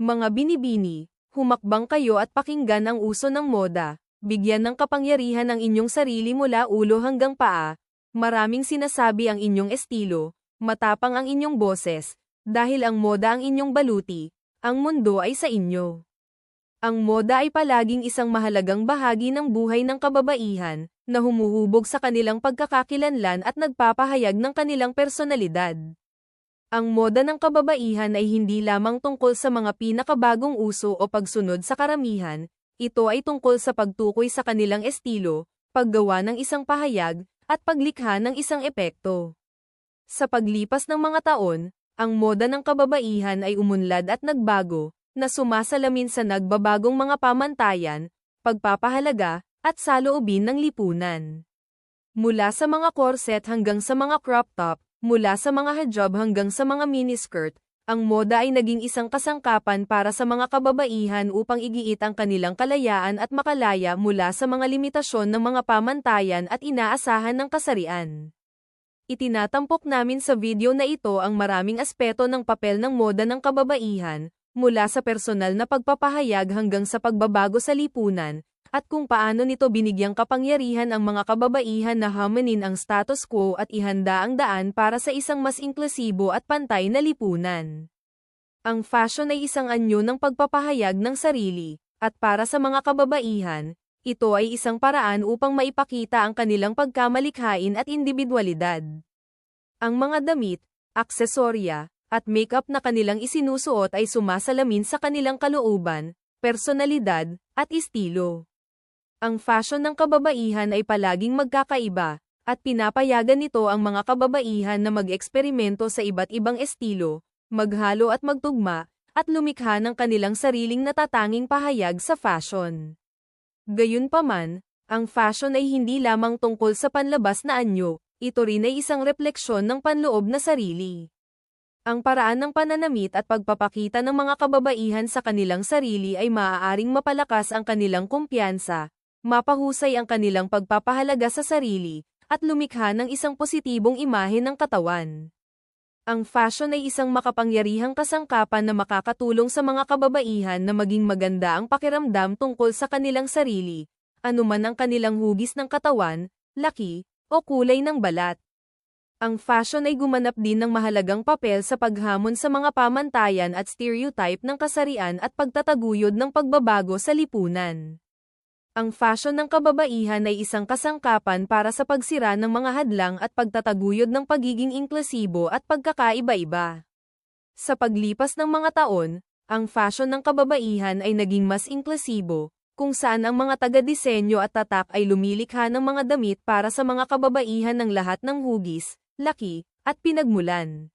Mga binibini, humakbang kayo at pakinggan ang uso ng moda. Bigyan ng kapangyarihan ang inyong sarili mula ulo hanggang paa. Maraming sinasabi ang inyong estilo, matapang ang inyong boses, dahil ang moda ang inyong baluti, ang mundo ay sa inyo. Ang moda ay palaging isang mahalagang bahagi ng buhay ng kababaihan, na humuhubog sa kanilang pagkakakilanlan at nagpapahayag ng kanilang personalidad. Ang moda ng kababaihan ay hindi lamang tungkol sa mga pinakabagong uso o pagsunod sa karamihan, ito ay tungkol sa pagtukoy sa kanilang estilo, paggawa ng isang pahayag, at paglikha ng isang epekto. Sa paglipas ng mga taon, ang moda ng kababaihan ay umunlad at nagbago, na sumasalamin sa nagbabagong mga pamantayan, pagpapahalaga, at saloobin ng lipunan. Mula sa mga corset hanggang sa mga crop top, mula sa mga hijab hanggang sa mga miniskirt, ang moda ay naging isang kasangkapan para sa mga kababaihan upang igiit ang kanilang kalayaan at makalaya mula sa mga limitasyon ng mga pamantayan at inaasahan ng kasarian. Itinatampok namin sa video na ito ang maraming aspeto ng papel ng moda ng kababaihan, mula sa personal na pagpapahayag hanggang sa pagbabago sa lipunan, at kung paano nito binigyang kapangyarihan ang mga kababaihan na hamunin ang status quo at ihanda ang daan para sa isang mas inklusibo at pantay na lipunan. Ang fashion ay isang anyo ng pagpapahayag ng sarili, at para sa mga kababaihan, ito ay isang paraan upang maipakita ang kanilang pagkamalikhain at individualidad. Ang mga damit, aksesorya, at makeup na kanilang isinusuot ay sumasalamin sa kanilang kalooban, personalidad, at estilo. Ang fashion ng kababaihan ay palaging magkakaiba, at pinapayagan nito ang mga kababaihan na mag-eksperimento sa iba't ibang estilo, maghalo at magtugma, at lumikha ng kanilang sariling natatanging pahayag sa fashion. Gayunpaman, ang fashion ay hindi lamang tungkol sa panlabas na anyo, ito rin ay isang refleksyon ng panloob na sarili. Ang paraan ng pananamit at pagpapakita ng mga kababaihan sa kanilang sarili ay maaaring mapalakas ang kanilang kumpiyansa, mapahusay ang kanilang pagpapahalaga sa sarili, at lumikha ng isang positibong imahe ng katawan. Ang fashion ay isang makapangyarihang kasangkapan na makakatulong sa mga kababaihan na maging maganda ang pakiramdam tungkol sa kanilang sarili, anuman ang kanilang hugis ng katawan, laki, o kulay ng balat. Ang fashion ay gumanap din ng mahalagang papel sa paghamon sa mga pamantayan at stereotype ng kasarian at pagtataguyod ng pagbabago sa lipunan. Ang fashion ng kababaihan ay isang kasangkapan para sa pagsira ng mga hadlang at pagtataguyod ng pagiging inklusibo at pagkakaiba-iba. Sa paglipas ng mga taon, ang fashion ng kababaihan ay naging mas inklusibo, kung saan ang mga taga-disenyo at tatak ay lumilikha ng mga damit para sa mga kababaihan ng lahat ng hugis, laki, at pinagmulan.